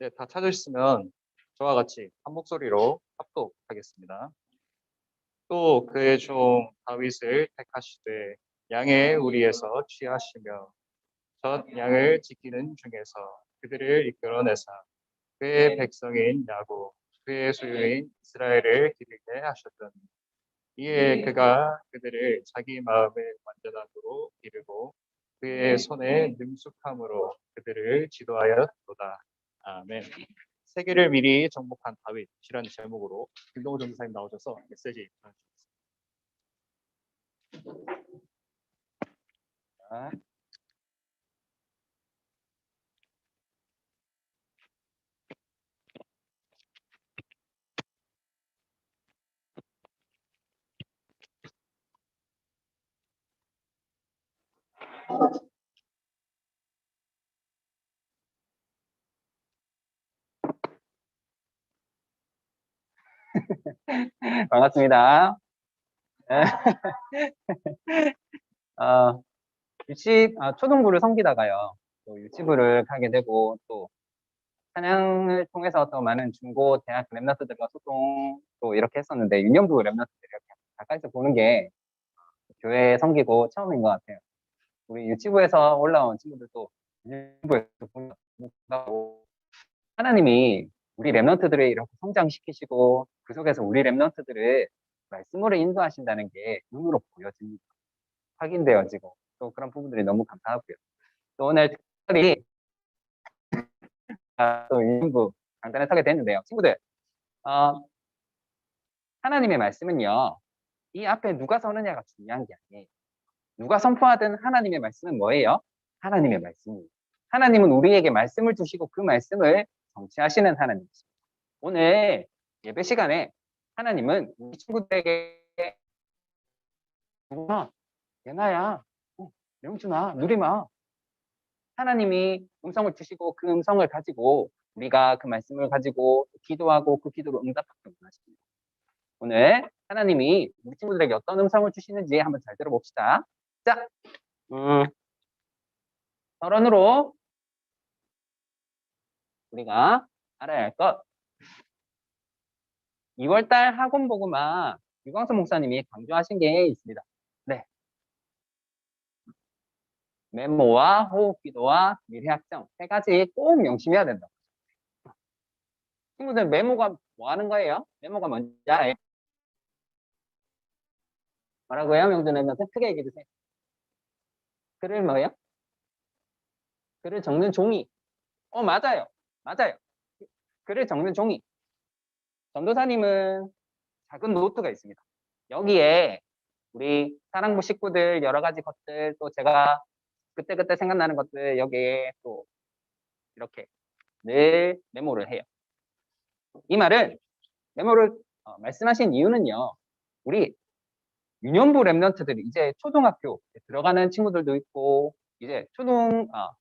네, 다 찾으셨으면 저와 같이 한 목소리로 합독하겠습니다. 또 그의 종 다윗을 택하시되 양의 우리에서 취하시며 첫 양을 지키는 중에서 그들을 이끌어내사 그의 백성인 야곱 그의 소유인 이스라엘을 기르게 하셨더니 이에 그가 그들을 자기 마음의 완전함으로 기르고 그의 손의 능숙함으로 그들을 지도하였도다. 아멘. 세계를 미리 정복한 다윗이라는 제목으로 김동호 전사님 나오셔서 메시지 전해주셨습니다. 반갑습니다. 초등부를 섬기다가요, 또 유치부를 가게 되고, 또 찬양을 통해서 또 많은 중고, 대학 랩런트들과 소통도 이렇게 했었는데, 유년부 랩런트들 이렇게 가까이서 보는 게 교회 섬기고 처음인 것 같아요. 우리 유치부에서 올라온 친구들도 유년부에서 보고, 하나님이 우리 랩런트들을 이렇게 성장시키시고, 그 속에서 우리 랩런트들을 말씀으로 인도하신다는 게 눈으로 보여집니다. 확인되어지고 또 그런 부분들이 너무 감사하고요. 또 오늘 특별히 또 일부 간단히 서게 됐는데요. 친구들, 하나님의 말씀은요, 이 앞에 누가 서느냐가 중요한 게 아니에요. 누가 선포하든 하나님의 말씀은 뭐예요? 하나님의 말씀이에요. 하나님은 우리에게 말씀을 주시고 그 말씀을 성취하시는 하나님이십니다. 오늘 예배 시간에 하나님은 우리 친구들에게 누구나 예나야, 명준아, 누리마, 하나님이 음성을 주시고 그 음성을 가지고 우리가 그 말씀을 가지고 기도하고 그 기도로 응답하기 원하십니다. 오늘 하나님이 우리 친구들에게 어떤 음성을 주시는지 한번 잘 들어봅시다. 자, 서론으로 우리가 알아야 할 것. 2월달 학원복음화 유광수 목사님이 강조하신 게 있습니다. 네. 메모와 호흡기도와 미래학정 세 가지 꼭 명심해야 된다. 친구들 메모가 뭐 하는 거예요? 메모가 뭔지 알아요? 뭐라고요? 명준님한테 크게 얘기해 주세요. 글을 뭐예요? 글을 적는 종이. 맞아요. 맞아요. 글을 적는 종이. 전도사님은 작은 노트가 있습니다. 여기에 우리 사랑부 식구들 여러 가지 것들, 또 제가 그때그때 생각나는 것들 여기에 또 이렇게 늘 메모를 해요. 이 말은 메모를 말씀하신 이유는요, 우리 유년부 랩런트들이 이제 초등학교 들어가는 친구들도 있고, 이제 초등학교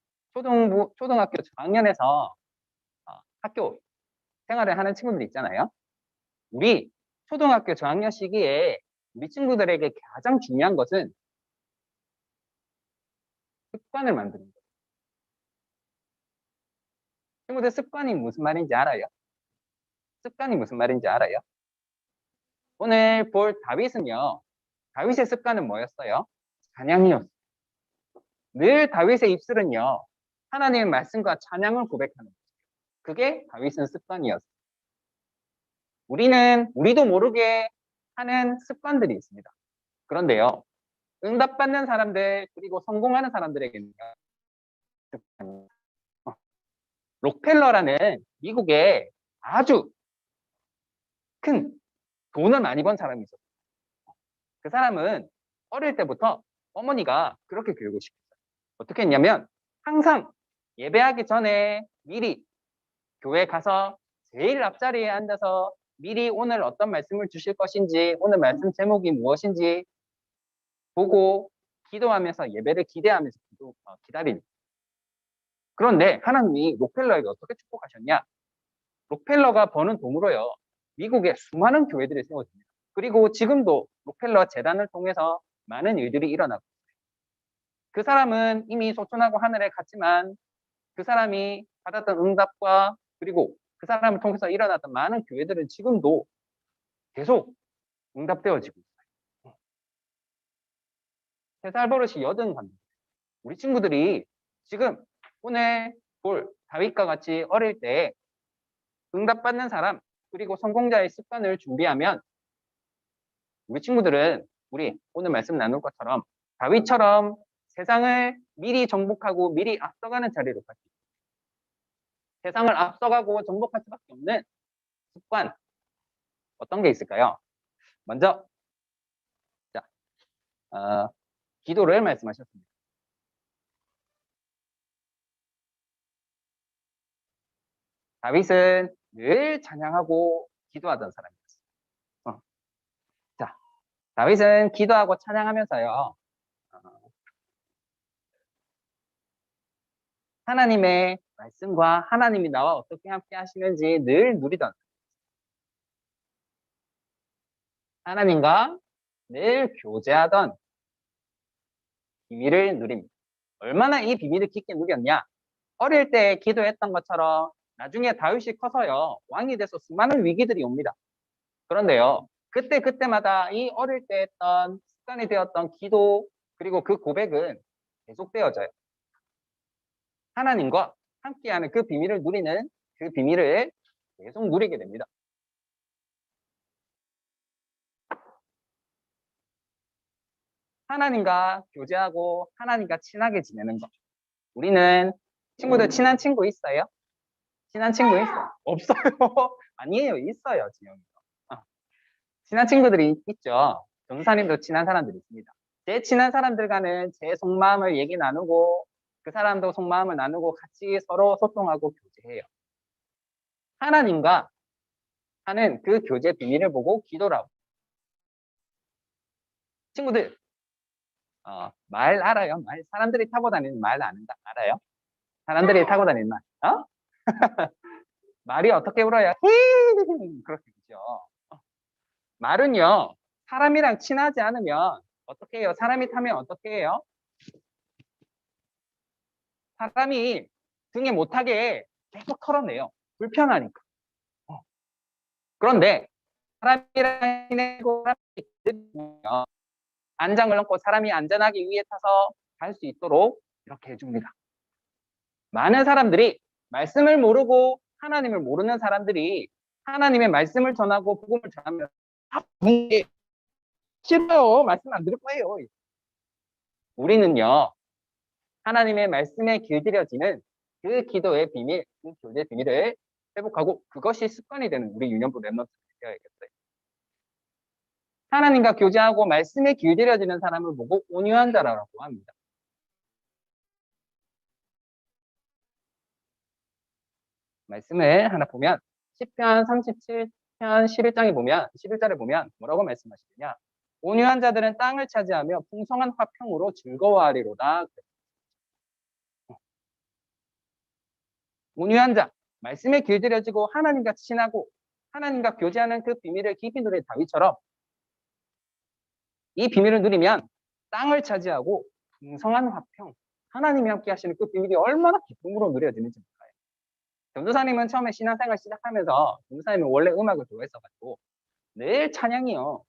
저학년에서 학교 생활을 하는 친구들이 있잖아요. 우리 초등학교 저학년 시기에 우리 친구들에게 가장 중요한 것은 습관을 만드는 거예요. 친구들 습관이 무슨 말인지 알아요? 습관이 무슨 말인지 알아요? 오늘 볼 다윗은요, 다윗의 습관은 뭐였어요? 찬양이었어요. 늘 다윗의 입술은요, 하나님의 말씀과 찬양을 고백하는 거예요. 그게 다윗의 습관이었어요. 우리도 모르게 하는 습관들이 있습니다. 그런데요, 응답받는 사람들, 그리고 성공하는 사람들에게는요, 록펠러라는 미국의 아주 큰 돈을 많이 번 사람이 있었어요. 그 사람은 어릴 때부터 어머니가 그렇게 교육을 시켰어요. 어떻게 했냐면 항상 예배하기 전에 미리 교회 가서 제일 앞자리에 앉아서 미리 오늘 어떤 말씀을 주실 것인지, 오늘 말씀 제목이 무엇인지 보고 기도하면서 예배를 기대하면서 기다립니다. 그런데 하나님이 록펠러에게 어떻게 축복하셨냐? 록펠러가 버는 돈으로요, 미국의 수많은 교회들이 세워집니다. 그리고 지금도 록펠러 재단을 통해서 많은 일들이 일어나고 있어요. 그 사람은 이미 소천하고 하늘에 갔지만 그 사람이 받았던 응답과 그리고 그 사람을 통해서 일어났던 많은 교회들은 지금도 계속 응답되어지고 있어요. 세 살 버릇이 여든 갑니다. 우리 친구들이 지금 오늘 볼 다윗과 같이 어릴 때 응답받는 사람 그리고 성공자의 습관을 준비하면 우리 친구들은 우리 오늘 말씀 나눌 것처럼 다윗처럼 세상을 미리 정복하고 미리 앞서가는 자리로 갈 수 있어요. 세상을 앞서가고 정복할 수밖에 없는 습관 어떤 게 있을까요? 먼저 자, 기도를 말씀하셨습니다. 다윗은 늘 찬양하고 기도하던 사람이었어요. 자, 다윗은 기도하고 찬양하면서요. 하나님의 말씀과 하나님이 나와 어떻게 함께 하시는지 늘 누리던 하나님과 늘 교제하던 비밀을 누립니다. 얼마나 이 비밀을 깊게 누렸냐? 어릴 때 기도했던 것처럼 나중에 다윗이 커서요. 왕이 돼서 수많은 위기들이 옵니다. 그런데요. 그때마다 이 어릴 때 했던 습관이 되었던 기도 그리고 그 고백은 계속되어져요. 하나님과 함께하는 그 비밀을 누리는 그 비밀을 계속 누리게 됩니다. 하나님과 교제하고 하나님과 친하게 지내는 것. 우리는 친구들 친한 친구 있어요? 친한 친구 있어요? 없어요. 아니에요. 있어요. 지영이. 친한 친구들이 있죠. 전도사님도 친한 사람들이 있습니다. 제 친한 사람들과는 제 속마음을 얘기 나누고 그 사람도 속마음을 나누고 같이 서로 소통하고 교제해요. 하나님과 하는 그 교제 비밀을 보고 기도를 하고. 친구들, 말 알아요? 말 사람들이 타고 다니는 말 아는다 알아요? 사람들이 타고 다니는 말, 말이 어떻게 울어요? 그렇게 울죠. 말은요, 사람이랑 친하지 않으면 어떻게 해요? 사람이 타면 어떻게 해요? 사람이 등에 못하게 계속 털어내요. 불편하니까. 그런데 사람이랑 친해고 안장을 넘고 사람이 안전하게 위에 타서 갈 수 있도록 이렇게 해줍니다. 많은 사람들이 말씀을 모르고 하나님을 모르는 사람들이 하나님의 말씀을 전하고 복음을 전하면 싫어요. 말씀 안 들을 거예요. 우리는요. 하나님의 말씀에 길들여지는 그 기도의 비밀, 그 교제의 비밀을 회복하고 그것이 습관이 되는 우리 유년부 랩런트가 되어야겠어요. 하나님과 교제하고 말씀에 길들여지는 사람을 보고 온유한 자라고 합니다. 말씀을 하나 보면 10편 37편 11장에 보면 11절에 보면 뭐라고 말씀하시느냐? 온유한 자들은 땅을 차지하며 풍성한 화평으로 즐거워하리로다. 온유한 자, 말씀에 길들여지고 하나님과 친하고 하나님과 교제하는 그 비밀을 깊이 누린 다윗처럼 이 비밀을 누리면 땅을 차지하고 풍성한 화평, 하나님이 함께 하시는 그 비밀이 얼마나 기쁨으로 누려지는지 몰라요. 전도사님은 처음에 신앙생활 시작하면서 전도사님은 원래 음악을 좋아했어가지고 늘 찬양이요.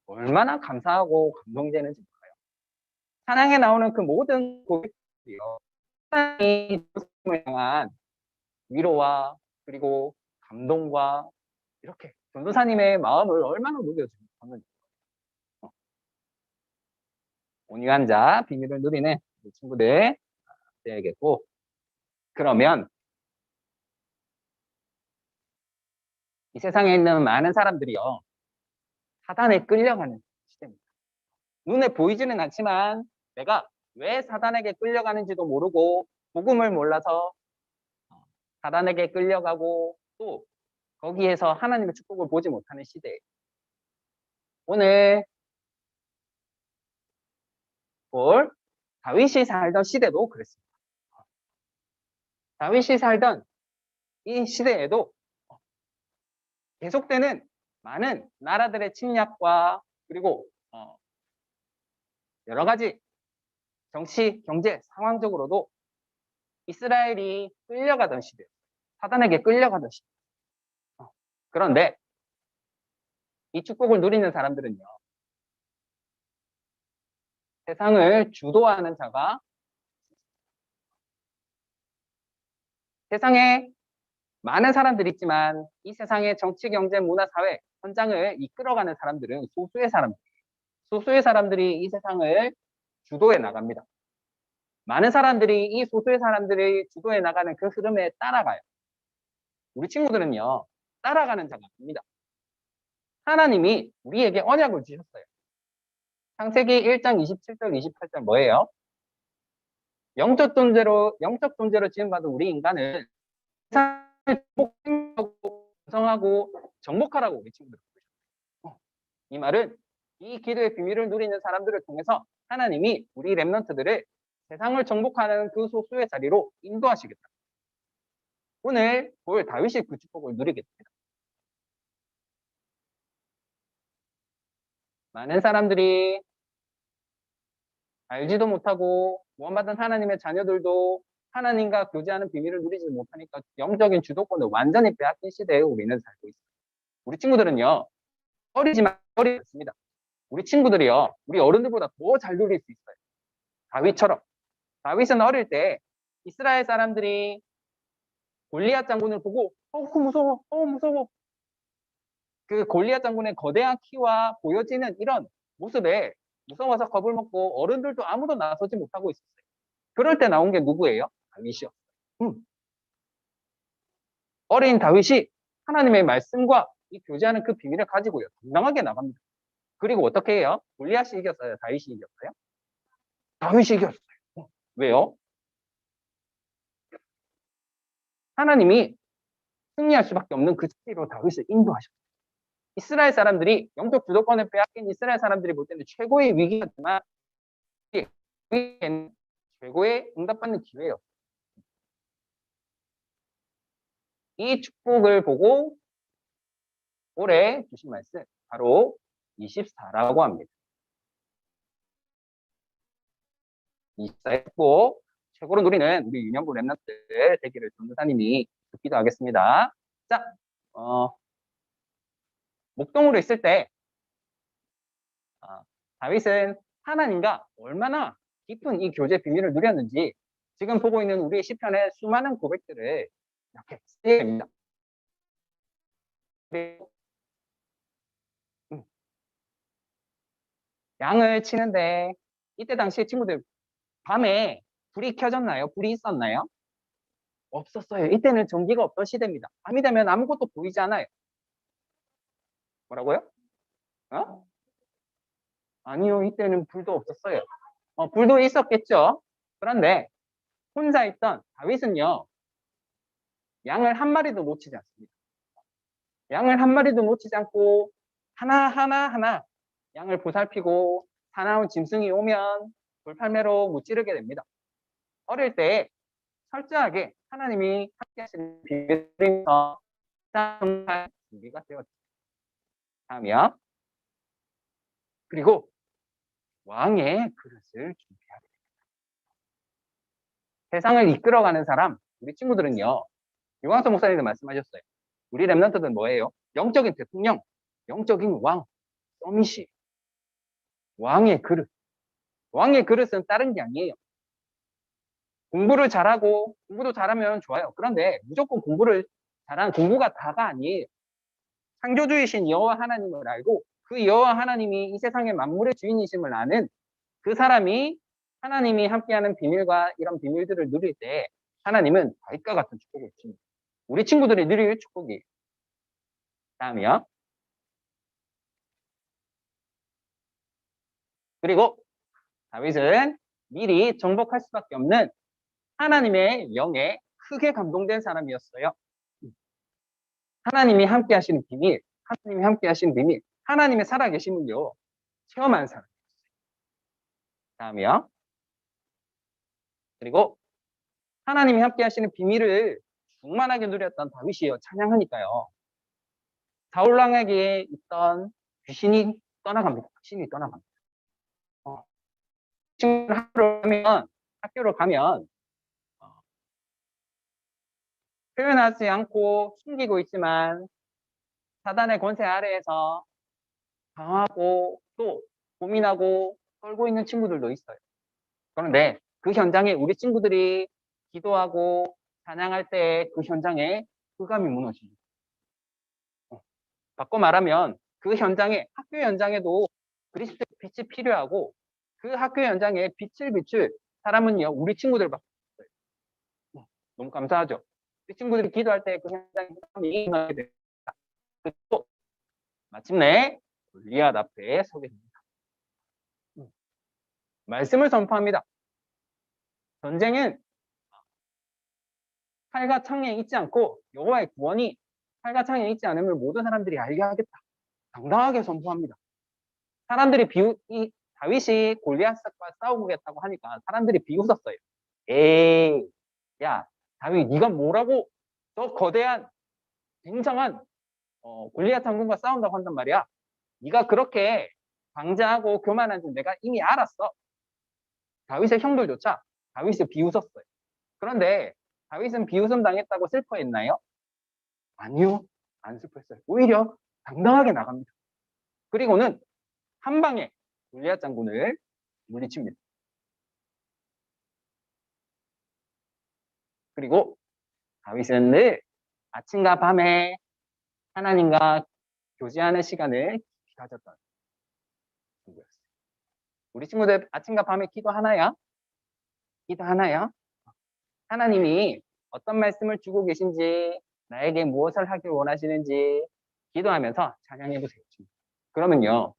얼마나 감사하고 감동되는지 몰라요. 찬양에 나오는 그 모든 고백들이요. 하나님이 전도사님을 향한 위로와 그리고 감동과 이렇게 전도사님의 마음을 얼마나 녹여주는지 온유한 자 비밀을 누리는 친구들 되야겠고 그러면 이 세상에 있는 많은 사람들이요 사단에 끌려가는 시대입니다. 눈에 보이지는 않지만 내가 왜 사단에게 끌려가는지도 모르고 복음을 몰라서 사단에게 끌려가고 또 거기에서 하나님의 축복을 보지 못하는 시대에 오늘 볼 다윗이 살던 시대도 그랬습니다. 다윗이 살던 이 시대에도 계속되는 많은 나라들의 침략과 그리고 여러 가지 정치, 경제, 상황적으로도 이스라엘이 끌려가던 시대예요. 사단에게 끌려가듯이. 그런데 이 축복을 누리는 사람들은요, 세상을 주도하는 자가 세상에 많은 사람들이 있지만 이 세상의 정치, 경제, 문화, 사회, 현장을 이끌어가는 사람들은 소수의 사람들이 이 세상을 주도해 나갑니다. 많은 사람들이 이 소수의 사람들이 주도해 나가는 그 흐름에 따라가요. 우리 친구들은요, 따라가는 자가 아닙니다. 하나님이 우리에게 언약을 주셨어요. 창세기 1장 27절, 28절 뭐예요? 영적 존재로 지음받은 우리 인간은 세상을 구성하고 정복하라고 우리 친구들. 이 말은 이 기도의 비밀을 누리는 사람들을 통해서 하나님이 우리 렘넌트들을 세상을 정복하는 그 소수의 자리로 인도하시겠다. 오늘 볼 다윗이 그 축복을 누리게 됩니다. 많은 사람들이 알지도 못하고 구원받은 하나님의 자녀들도 하나님과 교제하는 비밀을 누리지 못하니까 영적인 주도권을 완전히 빼앗긴 시대에 우리는 살고 있어요. 우리 친구들은요, 어리지만 어리습니다. 우리 친구들이요, 우리 어른들보다 더 잘 누릴 수 있어요. 다윗처럼. 다윗은 어릴 때 이스라엘 사람들이 골리앗 장군을 보고 무서워, 무서워. 그 골리앗 장군의 거대한 키와 보여지는 이런 모습에 무서워서 겁을 먹고 어른들도 아무도 나서지 못하고 있었어요. 그럴 때 나온 게 누구예요? 다윗이요. 어린 다윗이 하나님의 말씀과 이 교제하는 그 비밀을 가지고요, 당당하게 나갑니다. 그리고 어떻게 해요? 골리앗이 이겼어요? 다윗이 이겼어요? 다윗이 이겼어요. 왜요? 하나님이 승리할 수밖에 없는 그 자리로 다윗을 인도하셨어요. 이스라엘 사람들이 영적 주도권을 빼앗긴 이스라엘 사람들이 볼 때는 최고의 위기였지만 위기에는 최고의 응답받는 기회예요. 이 축복을 보고 올해 주신 말씀 바로 24라고 합니다. 24의 축복 최고로 누리는 우리 유년부 렘넌트들 되기를 전도사님이 기도하겠습니다. 자, 목동으로 있을 때 다윗은 하나님과 얼마나 깊은 이 교제 비밀을 누렸는지 지금 보고 있는 우리 시편의 수많은 고백들을 이렇게 쓰입니다. 양을 치는데 이때 당시에 친구들 밤에 불이 켜졌나요? 불이 있었나요? 없었어요. 이때는 전기가 없던 시대입니다. 밤이 되면 아무것도 보이지 않아요. 뭐라고요? 어? 아니요, 이때는 불도 없었어요. 불도 있었겠죠. 그런데 혼자 있던 다윗은요, 양을 한 마리도 놓치지 않습니다. 양을 한 마리도 놓치지 않고 하나 양을 보살피고 사나운 짐승이 오면 돌팔매로 무찌르게 됩니다. 어릴 때 철저하게 하나님이 함께 하시는 비밀에서 정말 준비가 되었습니다. 다음이요. 그리고 왕의 그릇을 준비하게 됩니다. 세상을 이끌어가는 사람, 우리 친구들은요, 유광석 목사님도 말씀하셨어요. 우리 렘넌트들은 뭐예요? 영적인 대통령, 영적인 왕, 서밋이 왕의 그릇. 왕의 그릇은 다른 게 아니에요. 공부를 잘하고 공부도 잘하면 좋아요. 그런데 무조건 공부가 다가 아니에요. 창조주이신 여호와 하나님을 알고 그 여호와 하나님이 이 세상의 만물의 주인이심을 아는 그 사람이 하나님이 함께하는 비밀과 이런 비밀들을 누릴 때 하나님은 다윗과 같은 축복을 주십니다. 우리 친구들이 누릴 축복이에요. 다음이요. 그리고 다윗은 미리 정복할 수밖에 없는 하나님의 영에 크게 감동된 사람이었어요. 하나님이 함께 하시는 비밀, 하나님의 살아계심을요, 체험한 사람이었어요. 다음이요. 그리고 하나님이 함께 하시는 비밀을 충만하게 누렸던 다윗이요, 찬양하니까요. 사울왕에게 있던 귀신이 떠나갑니다. 학교로 가면 표현하지 않고 숨기고 있지만 사단의 권세 아래에서 방황하고 또 고민하고 떨고 있는 친구들도 있어요. 그런데 그 현장에 우리 친구들이 기도하고 찬양할 때 그 현장에 흑암이 무너집니다. 바꿔 말하면 그 현장에 학교 현장에도 그리스도의 빛이 필요하고 그 학교 현장에 빛을 비출 사람은요 우리 친구들밖에 없어요. 너무 감사하죠. 우리 친구들이 기도할 때 그 현장에 흑암이 임하게 됩니다. 그리고 마침내 골리앗 앞에 서게 됩니다. 말씀을 선포합니다. 전쟁은 칼과 창에 있지 않고 여호와의 구원이 칼과 창에 있지 않음을 모든 사람들이 알게 하겠다. 당당하게 선포합니다. 사람들이 이 다윗이 골리앗과 싸우겠다고 하니까 사람들이 비웃었어요. 에이, 야, 다윗, 네가 뭐라고 저 거대한 굉장한 골리앗 장군과 싸운다고 한단 말이야. 네가 그렇게 방자하고 교만한 줄 내가 이미 알았어. 다윗의 형들조차 다윗을 비웃었어요. 그런데 다윗은 비웃음 당했다고 슬퍼했나요? 아니요, 안 슬퍼했어요. 오히려 당당하게 나갑니다. 그리고는 한 방에 골리앗 장군을 물리칩니다. 그리고 다윗은 늘 아침과 밤에 하나님과 교제하는 시간을 가졌던 친구였어요. 우리 친구들 아침과 밤에 기도하나요? 기도하나요? 하나님이 어떤 말씀을 주고 계신지, 나에게 무엇을 하길 원하시는지 기도하면서 찬양해 보세요. 그러면요,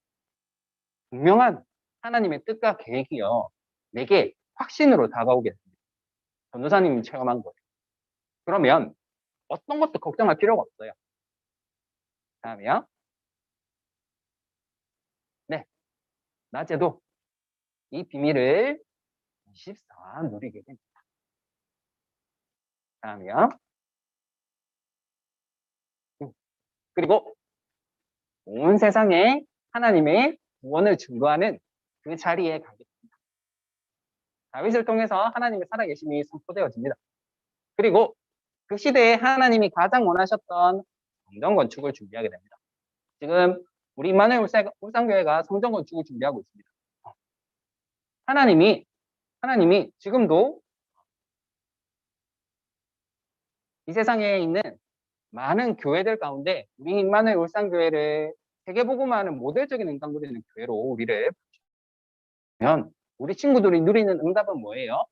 분명한 하나님의 뜻과 계획이요, 내게 확신으로 다가오게 됩니다. 전도사님이 체험한 거예요. 그러면 어떤 것도 걱정할 필요가 없어요. 다음이요. 네, 낮에도 이 비밀을 24 누리게 됩니다. 다음이요. 그리고 온 세상에 하나님의 구원을 증거하는 그 자리에 가겠습니다. 다윗을 통해서 하나님의 살아계심이 선포되어집니다. 그리고 그 시대에 하나님이 가장 원하셨던 성전 건축을 준비하게 됩니다. 지금 우리 임마누엘 울산교회가 성전 건축을 준비하고 있습니다. 하나님이 지금도 이 세상에 있는 많은 교회들 가운데 우리 임마누엘 울산교회를 세계복음화하는 모델적인 응답 누리는 교회로 우리를 보면 우리 친구들이 누리는 응답은 뭐예요?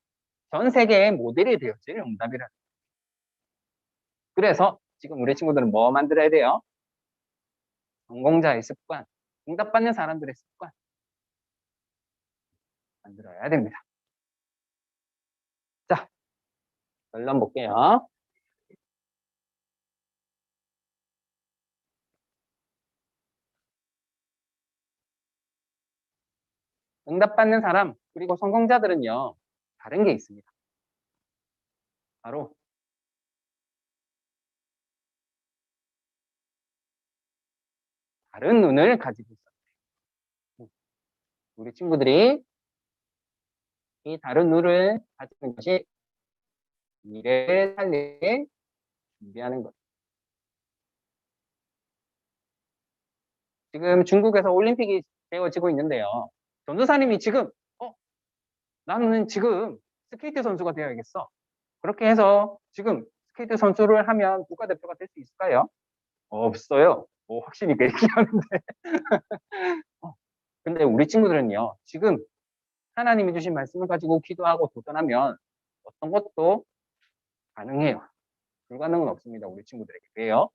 전 세계의 모델이 되어질 응답이라. 그래서 지금 우리 친구들은 뭐 만들어야 돼요? 성공자의 습관, 응답받는 사람들의 습관 만들어야 됩니다. 자, 결론 볼게요. 응답받는 사람, 그리고 성공자들은요, 다른 게 있습니다. 바로 다른 눈을 가지고 있어요. 우리 친구들이 이 다른 눈을 가지는 것이 미래를 살릴 준비하는 것. 지금 중국에서 올림픽이 되어지고 있는데요. 전도사님이 지금 나는 지금 스케이트 선수가 되어야겠어. 그렇게 해서 지금 스케이트 선수를 하면 국가대표가 될 수 있을까요? 없어요. 확실히 얘기하는데. 근데 우리 친구들은요, 지금 하나님이 주신 말씀을 가지고 기도하고 도전하면 어떤 것도 가능해요. 불가능은 없습니다. 우리 친구들에게. 왜요?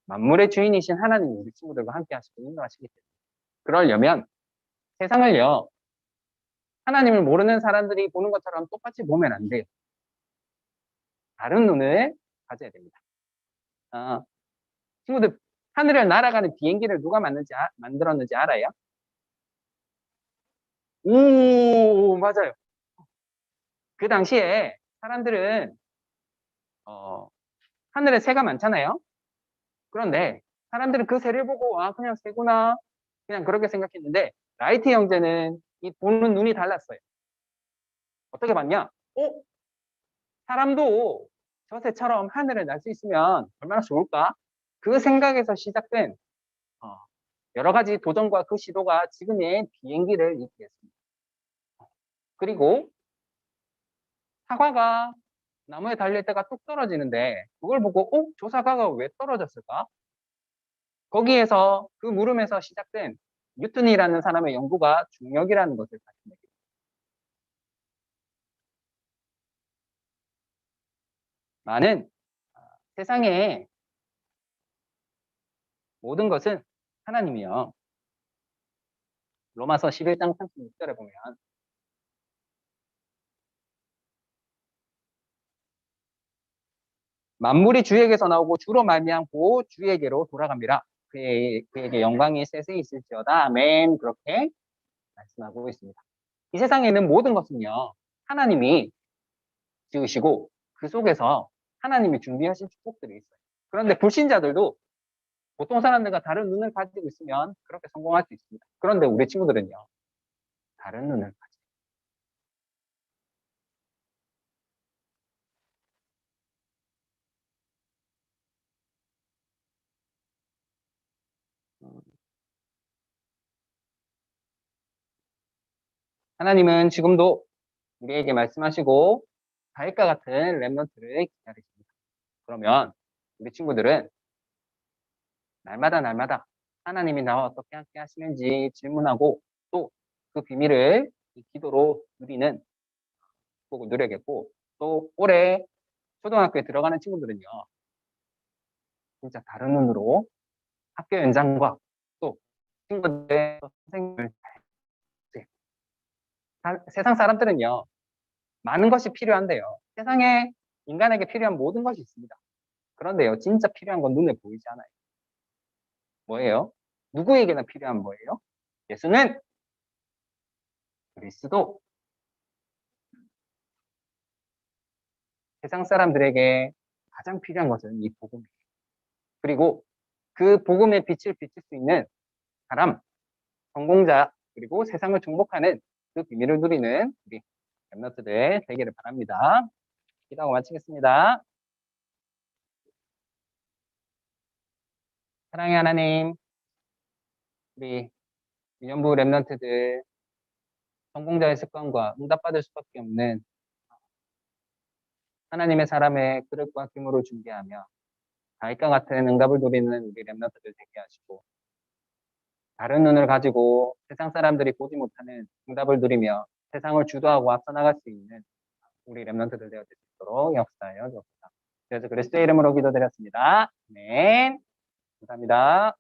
만물의 주인이신 하나님이 우리 친구들과 함께 하시고 인도하시기 때문에. 그러려면 세상을요, 하나님을 모르는 사람들이 보는 것처럼 똑같이 보면 안 돼요. 다른 눈을 가져야 됩니다. 친구들, 하늘을 날아가는 비행기를 누가 만들었는지 알아요? 오, 맞아요. 그 당시에 사람들은 하늘에 새가 많잖아요. 그런데 사람들은 그 새를 보고 그냥 새구나 그냥 그렇게 생각했는데 라이트 형제는 이 보는 눈이 달랐어요. 어떻게 봤냐? 사람도 저 새처럼 하늘을 날 수 있으면 얼마나 좋을까? 그 생각에서 시작된 여러 가지 도전과 그 시도가 지금의 비행기를 이끌었습니다. 그리고 사과가 나무에 달릴 때가 뚝 떨어지는데 그걸 보고 저 사과가 왜 떨어졌을까? 거기에서 그 물음에서 시작된 뉴턴이라는 사람의 연구가 중력이라는 것을 밝혀내게 됩니다. 많은 세상의 모든 것은 하나님이요. 로마서 11장 36절에 보면 만물이 주에게서 나오고 주로 말미암고 주에게로 돌아갑니다. 그에게 영광이 세세 있을지어다. 아멘. 그렇게 말씀하고 있습니다. 이 세상에 있는 모든 것은요. 하나님이 지으시고 그 속에서 하나님이 준비하신 축복들이 있어요. 그런데 불신자들도 보통 사람들과 다른 눈을 가지고 있으면 그렇게 성공할 수 있습니다. 그런데 우리 친구들은요. 다른 눈을 가지고 하나님은 지금도 우리에게 말씀하시고 다윗과 같은 렘넌트를 기다리십니다. 그러면 우리 친구들은 날마다 하나님이 나와 어떻게 함께 하시는지 질문하고 또 그 비밀을 이 기도로 누리는 축복을 누려야겠고 또 올해 초등학교에 들어가는 친구들은요. 진짜 다른 눈으로 학교 연장과 또 친구들의 선생님을 세상 사람들은요. 많은 것이 필요한데요. 세상에 인간에게 필요한 모든 것이 있습니다. 그런데요. 진짜 필요한 건 눈에 보이지 않아요. 뭐예요? 누구에게나 필요한 뭐예요? 예수는 그리스도. 세상 사람들에게 가장 필요한 것은 이 복음이에요. 그리고 그 복음의 빛을 비칠 수 있는 사람, 성공자, 그리고 세상을 정복하는 그 비밀을 누리는 우리 랩너트들 되기를 바랍니다. 기도하고 마치겠습니다. 사랑의 하나님, 우리 유년부 랩너트들 성공자의 습관과 응답받을 수밖에 없는 하나님의 사람의 그릇과 규모를 준비하며 다윗과 같은 응답을 누리는 우리 랩너트들 되게 하시고 다른 눈을 가지고 세상 사람들이 보지 못하는 응답을 누리며 세상을 주도하고 앞서 나갈 수 있는 우리 랩런트들 되어 줄 수 있도록 역사하여 주옵소서. 그래서 그리스도의 이름으로 기도드렸습니다. 네, 감사합니다.